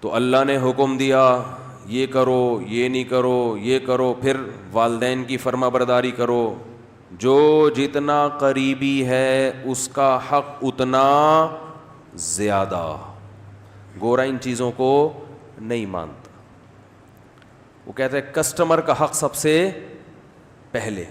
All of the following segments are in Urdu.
تو اللہ نے حکم دیا یہ کرو، یہ نہیں کرو، یہ کرو، پھر والدین کی فرما برداری کرو. جو جتنا قریبی ہے اس کا حق اتنا زیادہ. گورا ان چیزوں کو نہیں مانتا. وہ کہتا ہے کسٹمر کا حق سب سے پہلے.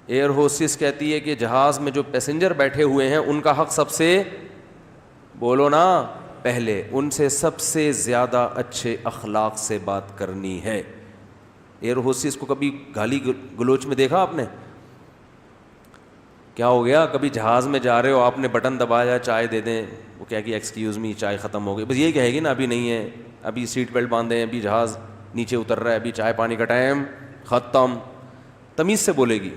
ایئر ہوسٹس کہتی ہے کہ جہاز میں جو پیسنجر بیٹھے ہوئے ہیں ان کا حق سب سے، بولو نا، پہلے. ان سے سب سے زیادہ اچھے اخلاق سے بات کرنی ہے. ایئر ہوسٹس کو کبھی گالی گلوچ میں دیکھا آپ نے؟ کیا ہو گیا؟ کبھی جہاز میں جا رہے ہو، آپ نے بٹن دبایا چائے دے دیں، وہ کہہ کہ ایکسکیوز می چائے ختم ہو گئی، بس یہی کہے گی نا ابھی نہیں ہے، ابھی سیٹ بیلٹ باندھیں، ابھی جہاز نیچے اتر رہا ہے، ابھی چائے پانی کا ٹائم ختم. تمیز سے بولے گی.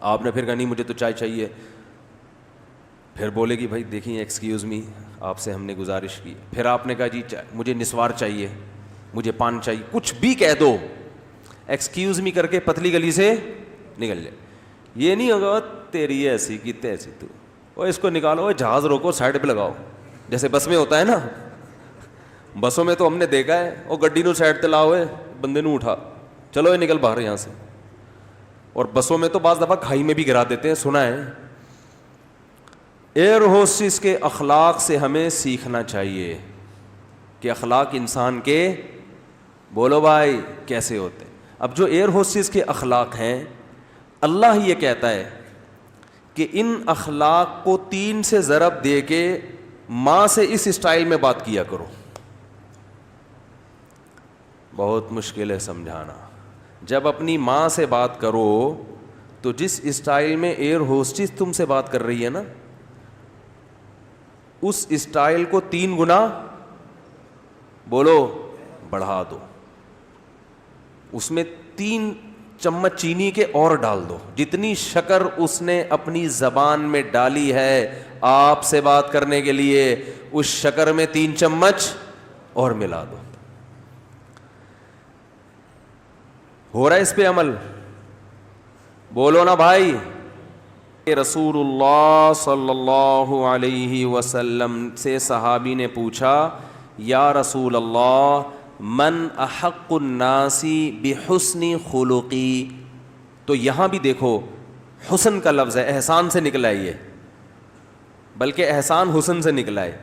آپ نے پھر کہا نہیں مجھے تو چائے چاہیے، پھر بولے گی بھائی دیکھیں ایکسکیوز می آپ سے ہم نے گزارش کی. پھر آپ نے کہا جی مجھے نسوار چاہیے، مجھے پان چاہیے، کچھ بھی کہہ دو، ایکسکیوز می کر کے پتلی گلی سے نکل جائے. یہ نہیں ہوگا تیری ایسی کی تیسی تو، اور اس کو نکالو، جہاز روکو، سائڈ پہ لگاؤ، جیسے بس میں ہوتا ہے نا. بسوں میں تو ہم نے دیکھا ہے، وہ گڈی نو سائڈ تے لاؤ، بندے نو اٹھا، چلو یہ نکل باہر یہاں سے. اور بسوں میں تو بعض دفعہ کھائی میں بھی گرا دیتے ہیں، سنا ہے. ایئر ہوسٹس کے اخلاق سے ہمیں سیکھنا چاہیے کہ اخلاق انسان کے، بولو بھائی، کیسے ہوتے ہیں. اب جو ایئر ہوسٹس کے اخلاق ہیں، اللہ یہ کہتا ہے کہ ان اخلاق کو 3 سے ضرب دے کے ماں سے اس اسٹائل میں بات کیا کرو. بہت مشکل ہے سمجھانا. جب اپنی ماں سے بات کرو تو جس اسٹائل میں ایئر ہوسٹس تم سے بات کر رہی ہے نا، اس اسٹائل کو 3 گنا، بولو، بڑھا دو. اس میں 3 چمچ چینی کے اور ڈال دو. جتنی شکر اس نے اپنی زبان میں ڈالی ہے آپ سے بات کرنے کے لیے، اس شکر میں 3 چمچ اور ملا دو. ہو رہا ہے اس پہ عمل؟ بولو نا بھائی. رسول اللہ صلی اللہ علیہ وسلم سے صحابی نے پوچھا یا رسول اللہ من احق الناس بحسن خلقی. تو یہاں بھی دیکھو حسن کا لفظ ہے، احسان سے نکلا ہے، یہ بلکہ احسان حسن سے نکلا ہے.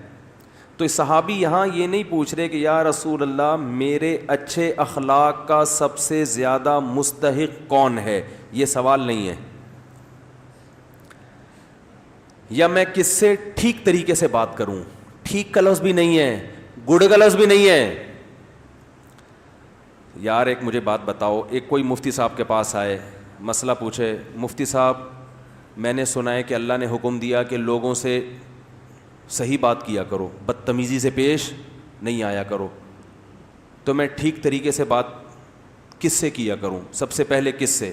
تو صحابی یہاں یہ نہیں پوچھ رہے کہ یا رسول اللہ میرے اچھے اخلاق کا سب سے زیادہ مستحق کون ہے، یہ سوال نہیں ہے. یا میں کس سے ٹھیک طریقے سے بات کروں، ٹھیک کا لفظ بھی نہیں ہے، گڈ کا لفظ بھی نہیں ہے. یار ایک مجھے بات بتاؤ، ایک کوئی مفتی صاحب کے پاس آئے، مسئلہ پوچھے، مفتی صاحب میں نے سنا ہے کہ اللہ نے حکم دیا کہ لوگوں سے صحیح بات کیا کرو، بدتمیزی سے پیش نہیں آیا کرو، تو میں ٹھیک طریقے سے بات کس سے کیا کروں، سب سے پہلے کس سے؟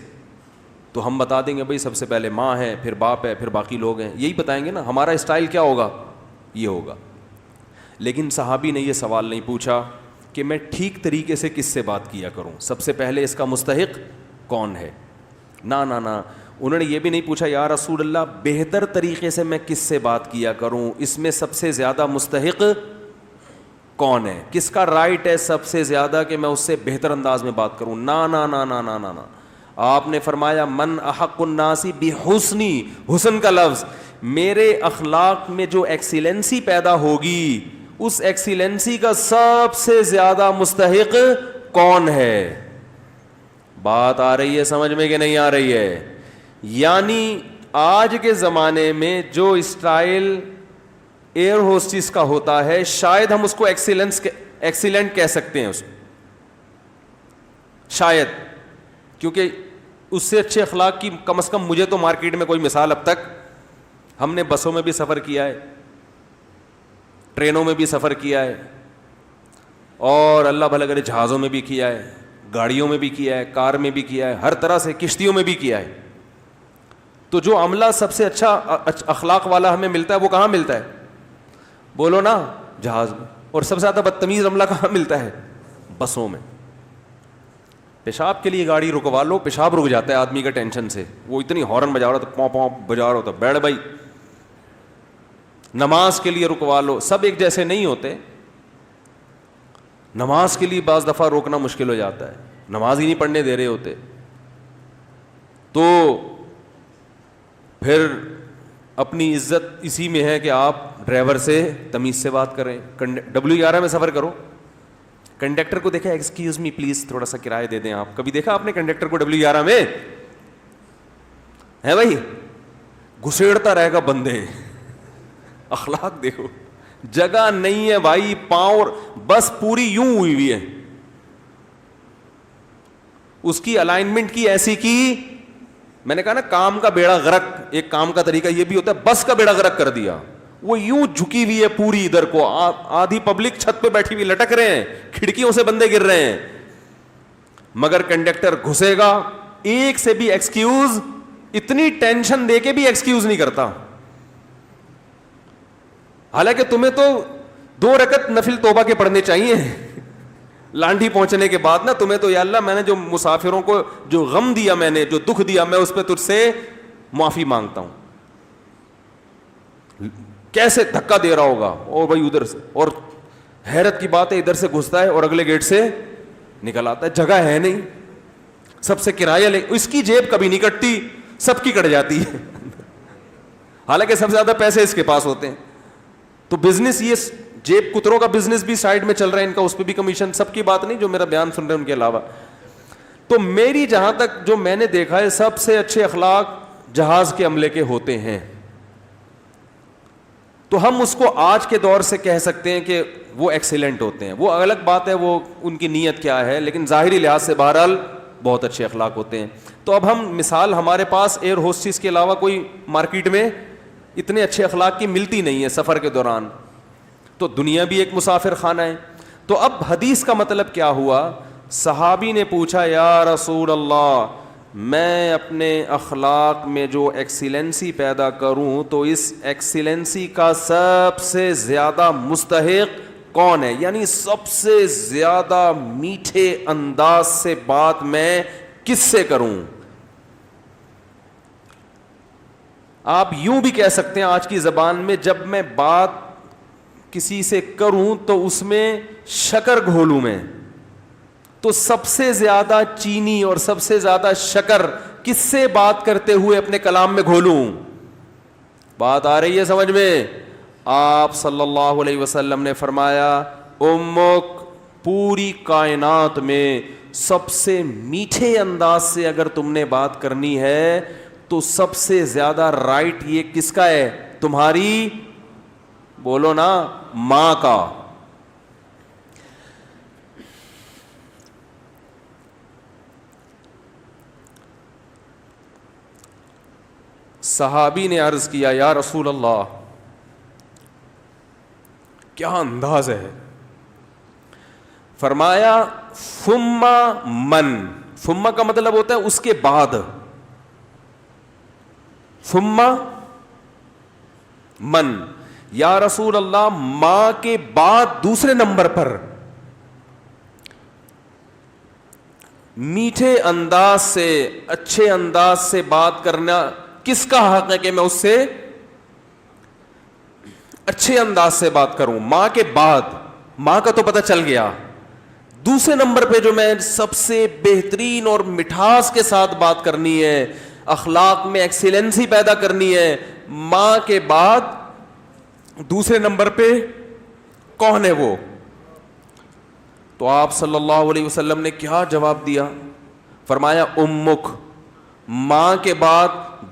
تو ہم بتا دیں گے بھائی سب سے پہلے ماں ہے، پھر باپ ہے، پھر باقی لوگ ہیں، یہی بتائیں گے نا. ہمارا اسٹائل کیا ہوگا؟ یہ ہوگا. لیکن صحابی نے یہ سوال نہیں پوچھا کہ میں ٹھیک طریقے سے کس سے بات کیا کروں، سب سے پہلے اس کا مستحق کون ہے. نا نا نا، انہوں نے یہ بھی نہیں پوچھا یا رسول اللہ بہتر طریقے سے میں کس سے بات کیا کروں، اس میں سب سے زیادہ مستحق کون ہے، کس کا رائٹ ہے سب سے زیادہ کہ میں اس سے بہتر انداز میں بات کروں. نا نا نا نا نا نا نا، آپ نے فرمایا من احق الناس بحسنی، حسن کا لفظ، میرے اخلاق میں جو ایکسیلنسی پیدا ہوگی اس ایکسیلنسی کا سب سے زیادہ مستحق کون ہے. بات آ رہی ہے سمجھ میں کہ نہیں آ رہی ہے؟ یعنی آج کے زمانے میں جو اسٹائل ایئر ہوسٹس کا ہوتا ہے شاید ہم اس کو ایکسیلنٹ کہہ سکتے ہیں اس کو، شاید، کیونکہ اس سے اچھے اخلاق کی کم از کم مجھے تو مارکیٹ میں کوئی مثال اب تک، ہم نے بسوں میں بھی سفر کیا ہے، ٹرینوں میں بھی سفر کیا ہے، اور اللہ بھلا کرے جہازوں میں بھی کیا ہے، گاڑیوں میں بھی کیا ہے، کار میں بھی کیا ہے، ہر طرح سے کشتیوں میں بھی کیا ہے. تو جو عملہ سب سے اچھا اخلاق والا ہمیں ملتا ہے وہ کہاں ملتا ہے؟ بولو نا، جہاز میں. اور سب سے زیادہ بدتمیز عملہ کہاں ملتا ہے؟ بسوں میں. پیشاب کے لیے گاڑی رکوا لو، پیشاب رک جاتا ہے آدمی کا ٹینشن سے، وہ اتنی ہارن بجا رہا تھا، پاؤں پاؤں بجا رہا ہوتا، بیٹھ بھائی. نماز کے لیے رکوا لو، سب ایک جیسے نہیں ہوتے. نماز کے لیے بعض دفعہ روکنا مشکل ہو جاتا ہے, نماز ہی نہیں پڑھنے دے رہے ہوتے, تو پھر اپنی عزت اسی میں ہے کہ آپ ڈرائیور سے تمیز سے بات کریں. W11 میں سفر کرو, کنڈکٹر کو دیکھا ایکسکیوز می پلیز تھوڑا سا کرایہ دے دیں آپ, کبھی دیکھا آپ نے کنڈکٹر کو W11 میں؟ ہے بھائی, گھسیڑتا رہے گا بندے. اخلاق دیکھو, جگہ نہیں ہے بھائی, پاؤں بس پوری یوں ہوئی ہوئی ہے, اس کی الائنمنٹ کی ایسی کی, میں نے کہا نا کام کا بیڑا غرق, ایک کام کا طریقہ یہ بھی ہوتا ہے, بس کا بیڑا غرق کر دیا. وہ یوں جھکی ہوئی ہے پوری ادھر کو, آدھی پبلک چھت پہ بیٹھی ہوئی لٹک رہے ہیں, کھڑکیوں سے بندے گر رہے ہیں, مگر کنڈکٹر گھسے گا, ایک سے بھی ایکسکیوز, اتنی ٹینشن دے کے بھی ایکسکیوز نہیں کرتا. حالانکہ تمہیں تو 2 رکعت نفل توبہ کے پڑھنے چاہیے لانڈھی پہنچنے کے بعد نا, تمہیں تو یا اللہ میں نے جو مسافروں کو جو غم دیا, میں نے جو دکھ دیا, میں اس پہ تجھ سے معافی مانگتا ہوں. کیسے دھکا دے رہا ہوگا, اور بھائی ادھر سے, اور حیرت کی بات ہے ادھر سے گھستا ہے اور اگلے گیٹ سے نکل آتا ہے, جگہ ہے نہیں, سب سے کرایہ لے, اس کی جیب کبھی نہیں کٹتی, سب کی کٹ جاتی ہے حالانکہ سب سے زیادہ پیسے اس کے پاس ہوتے ہیں. تو بزنس, یہ جیب کتروں کا بزنس بھی سائڈ میں چل رہا ہے ان کا, اس پہ بھی کمیشن, سب کی بات نہیں جو میرا بیان سن رہے ہیں ان کے علاوہ. تو میری جہاں تک جو میں نے دیکھا ہے, سب سے اچھے اخلاق جہاز کے عملے کے ہوتے ہیں. تو ہم اس کو آج کے دور سے کہہ سکتے ہیں کہ وہ ایکسیلنٹ ہوتے ہیں. وہ الگ بات ہے وہ ان کی نیت کیا ہے, لیکن ظاہری لحاظ سے بہرحال بہت اچھے اخلاق ہوتے ہیں. تو اب ہم مثال, ہمارے پاس ایئر ہوسٹس کے علاوہ کوئی مارکیٹ میں اتنے اچھے اخلاق کی ملتی نہیں ہے سفر کے دوران. تو دنیا بھی ایک مسافر خانہ ہے. تو اب حدیث کا مطلب کیا ہوا, صحابی نے پوچھا یا رسول اللہ, میں اپنے اخلاق میں جو ایکسیلنسی پیدا کروں تو اس ایکسیلنسی کا سب سے زیادہ مستحق کون ہے, یعنی سب سے زیادہ میٹھے انداز سے بات میں کس سے کروں. آپ یوں بھی کہہ سکتے ہیں آج کی زبان میں, جب میں بات کسی سے کروں تو اس میں شکر گھولوں میں, تو سب سے زیادہ چینی اور سب سے زیادہ شکر کس سے بات کرتے ہوئے اپنے کلام میں گھولوں. بات آ رہی ہے سمجھ میں؟ آپ صلی اللہ علیہ وسلم نے فرمایا, امک, پوری کائنات میں سب سے میٹھے انداز سے اگر تم نے بات کرنی ہے تو سب سے زیادہ رائٹ یہ کس کا ہے, تمہاری, بولو نا, ماں کا. صحابی نے عرض کیا یا رسول اللہ, کیا انداز ہے. فرمایا ثم من, ثم کا مطلب ہوتا ہے اس کے بعد, ثم من, یا رسول اللہ ماں کے بعد دوسرے نمبر پر میٹھے انداز سے, اچھے انداز سے بات کرنا کس کا حق ہے کہ میں اس سے اچھے انداز سے بات کروں. ماں کے بعد, ماں کا تو پتہ چل گیا, دوسرے نمبر پہ جو میں سب سے بہترین اور مٹھاس کے ساتھ بات کرنی ہے, اخلاق میں ایکسیلنسی پیدا کرنی ہے, ماں کے بعد دوسرے نمبر پہ کون ہے وہ. تو آپ صلی اللہ علیہ وسلم نے کیا جواب دیا, فرمایا امک, ماں کے بعد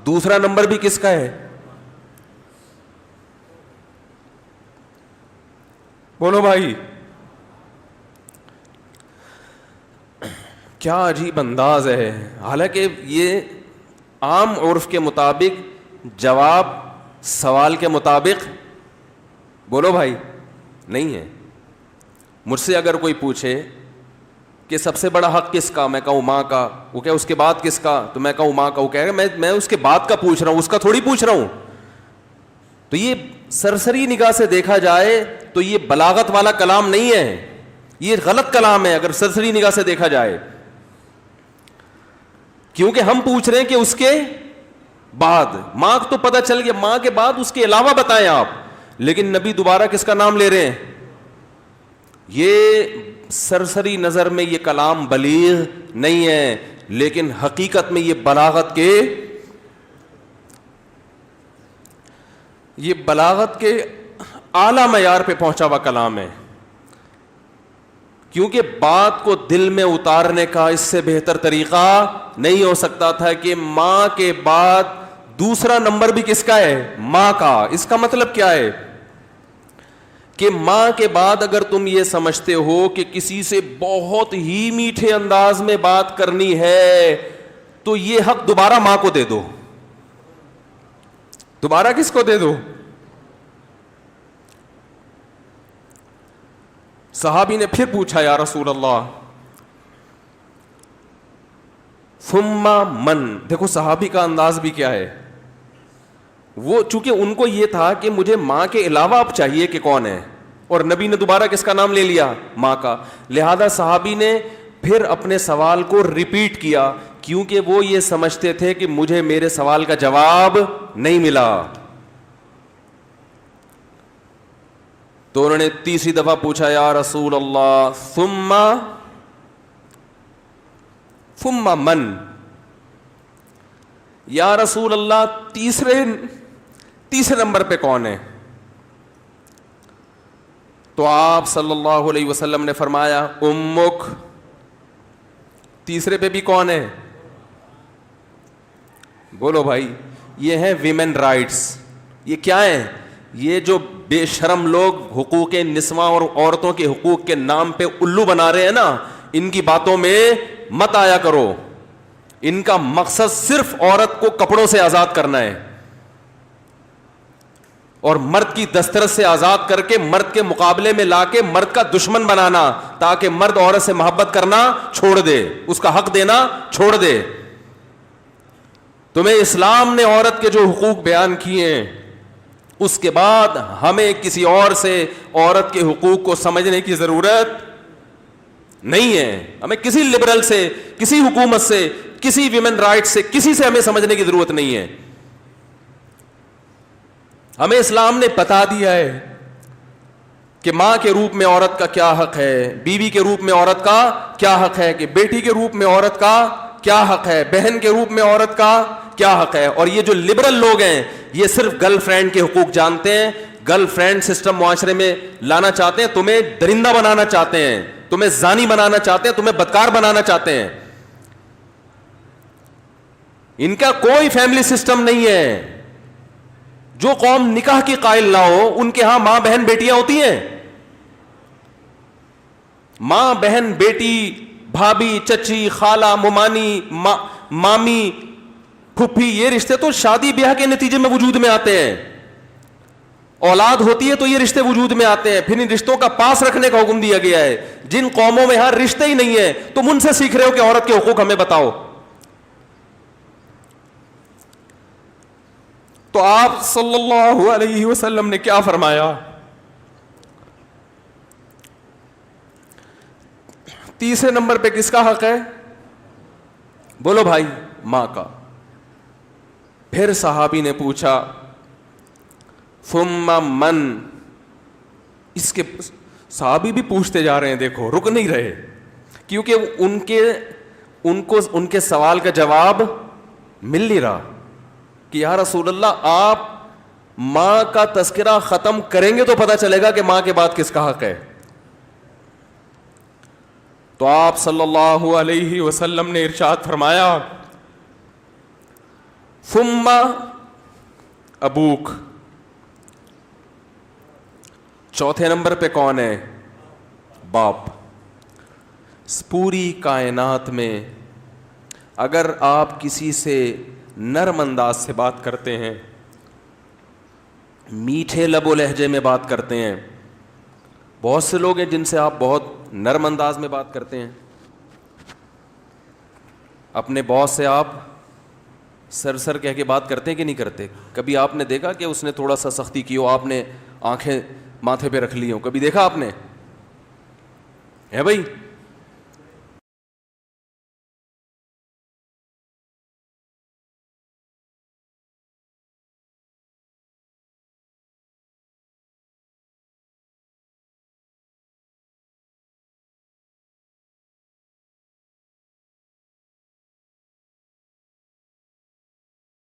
دوسرا نمبر بھی کس کا ہے, بولو بھائی. کیا عجیب انداز ہے. حالانکہ یہ عام عرف کے مطابق جواب سوال کے مطابق, بولو بھائی, نہیں ہے. مجھ سے اگر کوئی پوچھے کہ سب سے بڑا حق کس کا, میں کہوں ماں کا, وہ کہ اس کے بعد کس کا, تو میں کہوں ماں کا, وہ کہے گا میں اس کے بعد کا پوچھ رہا ہوں, اس کا تھوڑی پوچھ رہا ہوں. تو یہ سرسری نگاہ سے دیکھا جائے تو یہ بلاغت والا کلام نہیں ہے, یہ غلط کلام ہے اگر سرسری نگاہ سے دیکھا جائے, کیونکہ ہم پوچھ رہے ہیں کہ اس کے بعد. ماں تو پتہ چل گیا, ماں کے بعد اس کے علاوہ بتائیں آپ, لیکن نبی دوبارہ کس کا نام لے رہے ہیں, یہ سرسری نظر میں یہ کلام بلیغ نہیں ہے، لیکن حقیقت میں یہ بلاغت کے اعلیٰ معیار پہ پہنچا ہوا کلام ہے. کیونکہ بات کو دل میں اتارنے کا اس سے بہتر طریقہ نہیں ہو سکتا تھا کہ ماں کے بعد دوسرا نمبر بھی کس کا ہے؟ ماں کا. اس کا مطلب کیا ہے کہ ماں کے بعد اگر تم یہ سمجھتے ہو کہ کسی سے بہت ہی میٹھے انداز میں بات کرنی ہے تو یہ حق دوبارہ ماں کو دے دو. دوبارہ کس کو دے دو؟ صحابی نے پھر پوچھا یا رسول اللہ ثم من. دیکھو صحابی کا انداز بھی کیا ہے. وہ چونکہ ان کو یہ تھا کہ مجھے ماں کے علاوہ اب چاہیے کہ کون ہے, اور نبی نے دوبارہ کس کا نام لے لیا؟ ماں کا. لہذا صحابی نے پھر اپنے سوال کو ریپیٹ کیا, کیونکہ وہ یہ سمجھتے تھے کہ مجھے میرے سوال کا جواب نہیں ملا. تو انہوں نے تیسری دفعہ پوچھا یا رسول اللہ ثم من, یا رسول اللہ تیسرے نمبر پہ کون ہے؟ تو آپ صلی اللہ علیہ وسلم نے فرمایا امک. تیسرے پہ بھی کون ہے؟ بولو بھائی. یہ ہے ویمن رائٹس. یہ کیا ہے؟ یہ جو بے شرم لوگ حقوق نسواں اور عورتوں کے حقوق کے نام پہ الو بنا رہے ہیں نا, ان کی باتوں میں مت آیا کرو. ان کا مقصد صرف عورت کو کپڑوں سے آزاد کرنا ہے اور مرد کی دسترس سے آزاد کر کے مرد کے مقابلے میں لا کے مرد کا دشمن بنانا, تاکہ مرد عورت سے محبت کرنا چھوڑ دے, اس کا حق دینا چھوڑ دے. تمہیں اسلام نے عورت کے جو حقوق بیان کیے ہیں, اس کے بعد ہمیں کسی اور سے عورت کے حقوق کو سمجھنے کی ضرورت نہیں ہے. ہمیں کسی لبرل سے, کسی حکومت سے, کسی ویمن رائٹ سے, کسی سے ہمیں سمجھنے کی ضرورت نہیں ہے. ہمیں اسلام نے بتا دیا ہے کہ ماں کے روپ میں عورت کا کیا حق ہے, بیوی کے روپ میں عورت کا کیا حق ہے, کہ بیٹی کے روپ میں عورت کا کیا حق ہے, بہن کے روپ میں عورت کا کیا حق ہے. اور یہ جو لبرل لوگ ہیں یہ صرف گرل فرینڈ کے حقوق جانتے ہیں, گرل فرینڈ سسٹم معاشرے میں لانا چاہتے ہیں, تمہیں درندہ بنانا چاہتے ہیں, تمہیں زانی بنانا چاہتے ہیں, تمہیں بدکار بنانا چاہتے ہیں. ان کا کوئی فیملی سسٹم نہیں ہے. جو قوم نکاح کی قائل نہ ہو ان کے ہاں ماں بہن بیٹیاں ہوتی ہیں. ماں بہن بیٹی, بھابھی, چچی, خالہ, ممانی, مامی, پھپھی, یہ رشتے تو شادی بیاہ کے نتیجے میں وجود میں آتے ہیں. اولاد ہوتی ہے تو یہ رشتے وجود میں آتے ہیں. پھر ان رشتوں کا پاس رکھنے کا حکم دیا گیا ہے. جن قوموں میں ہر رشتے ہی نہیں ہے تم ان سے سیکھ رہے ہو کہ عورت کے حقوق ہمیں بتاؤ. تو آپ صلی اللہ علیہ وسلم نے کیا فرمایا؟ تیسرے نمبر پہ کس کا حق ہے؟ بولو بھائی. ماں کا. پھر صحابی نے پوچھا ثم من. اس کے صحابی بھی پوچھتے جا رہے ہیں, دیکھو رک نہیں رہے, کیونکہ ان کے سوال کا جواب مل نہیں رہا کہ یا رسول اللہ آپ ماں کا تذکرہ ختم کریں گے تو پتہ چلے گا کہ ماں کے بعد کس کا حق ہے. تو آپ صلی اللہ علیہ وسلم نے ارشاد فرمایا ثم ابوک. چوتھے نمبر پہ کون ہے؟ باپ. پوری کائنات میں اگر آپ کسی سے نرم انداز سے بات کرتے ہیں, میٹھے لب و لہجے میں بات کرتے ہیں, بہت سے لوگ ہیں جن سے آپ بہت نرم انداز میں بات کرتے ہیں. اپنے باس سے آپ سر کہہ کے بات کرتے ہیں کہ نہیں کرتے؟ کبھی آپ نے دیکھا کہ اس نے تھوڑا سا سختی کی ہو, آپ نے آنکھیں ماتھے پہ رکھ لی ہوں؟ کبھی دیکھا آپ نے؟ ہے بھائی.